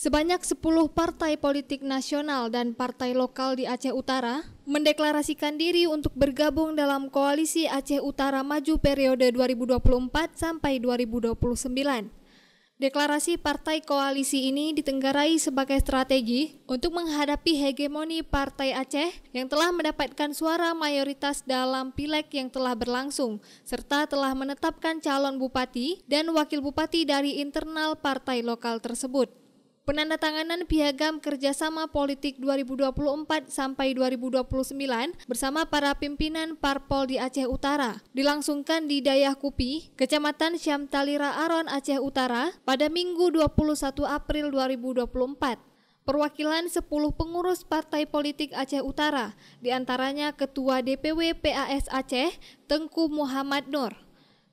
Sebanyak 10 partai politik nasional dan partai lokal di Aceh Utara mendeklarasikan diri untuk bergabung dalam koalisi Aceh Utara Maju periode 2024 sampai 2029. Deklarasi partai koalisi ini ditenggarai sebagai strategi untuk menghadapi hegemoni Partai Aceh yang telah mendapatkan suara mayoritas dalam pileg yang telah berlangsung, serta telah menetapkan calon bupati dan wakil bupati dari internal partai lokal tersebut. Penandatanganan Piagam Kerjasama Politik 2024 sampai 2029 bersama para pimpinan parpol di Aceh Utara dilangsungkan di Dayah Kupi, Kecamatan Syamtalira Aron, Aceh Utara pada Minggu 21 April 2024. Perwakilan 10 pengurus partai politik Aceh Utara, diantaranya Ketua DPW PAS Aceh, Tengku Muhammad Nur,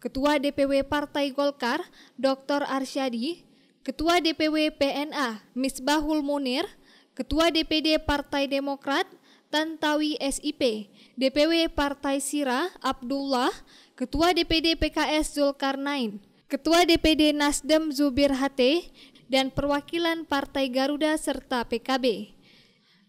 Ketua DPW Partai Golkar, Dr. Arsyadi, Ketua DPW PNA Misbahul Munir, Ketua DPD Partai Demokrat Tantawi SIP, DPW Partai Sira Abdullah, Ketua DPD PKS Zulkarnain, Ketua DPD Nasdem Zubir Hateh, dan perwakilan Partai Garuda serta PKB.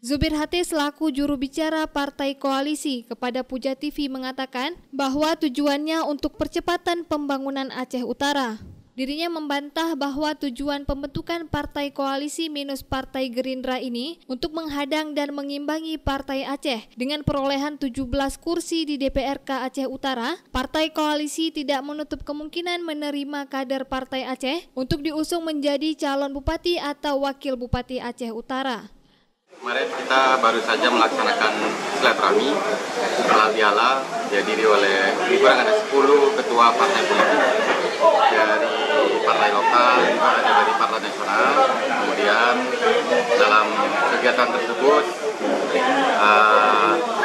Zubir Hateh selaku juru bicara Partai Koalisi kepada Puja TV mengatakan bahwa tujuannya untuk percepatan pembangunan Aceh Utara. Dirinya membantah bahwa tujuan pembentukan Partai Koalisi minus Partai Gerindra ini untuk menghadang dan mengimbangi Partai Aceh dengan perolehan 17 kursi di DPRK Aceh Utara. Partai Koalisi tidak menutup kemungkinan menerima kader Partai Aceh untuk diusung menjadi calon bupati atau wakil bupati Aceh Utara. Kemarin kita baru saja melaksanakan silaturahmi halal bihalal dihadiri oleh kurang ada 10 ketua partai politik dari partai lokal, juga ada dari partai nasional. Kemudian dalam kegiatan tersebut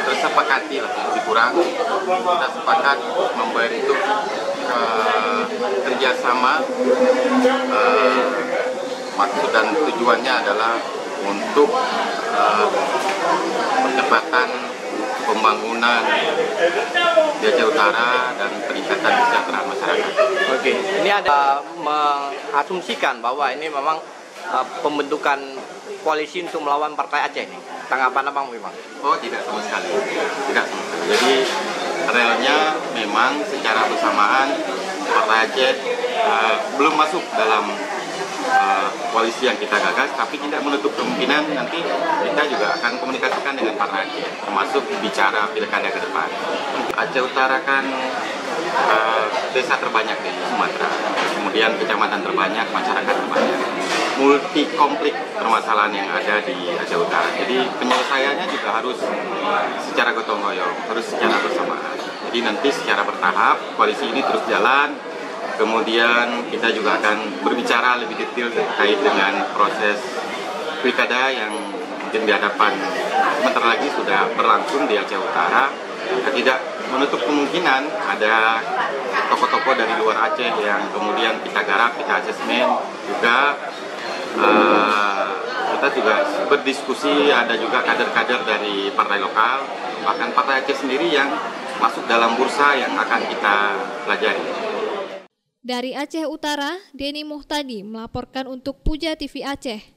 tersepakati lah, lebih kurang kita sepakat membentuk kerjasama. Maksud dan tujuannya adalah untuk percepatan pembangunan di Aceh Utara dan peningkatan kesejahteraan masyarakat. Oke, ini ada mengasumsikan bahwa ini memang pembentukan koalisi untuk melawan Partai Aceh nih. Tanggapan Abang memang? Oh, tidak sama sekali. Tidak sama sekali. Jadi realnya memang secara bersamaan Partai Aceh belum masuk dalam koalisi yang kita gagas, tapi tidak menutup kemungkinan nanti kita juga akan komunikasikan dengan Partai Aceh, termasuk bicara pilkada ke depan. Aceh Utara kan desa terbanyak di Sumatera, kemudian kecamatan terbanyak, masyarakat terbanyak, multi konflik permasalahan yang ada di Aceh Utara. Jadi penyelesaiannya juga harus secara gotong royong, harus secara bersamaan. Jadi nanti secara bertahap koalisi ini terus jalan. Kemudian kita juga akan berbicara lebih detail terkait dengan proses pilkada yang mungkin di hadapan sebentar lagi sudah berlangsung di Aceh Utara. Kita tidak menutup kemungkinan ada tokoh-tokoh dari luar Aceh yang kemudian kita garap, kita asesmen juga. Kita juga berdiskusi, ada juga kader-kader dari partai lokal, bahkan Partai Aceh sendiri yang masuk dalam bursa yang akan kita pelajari. Dari Aceh Utara, Denny Muhtadi melaporkan untuk Puja TV Aceh.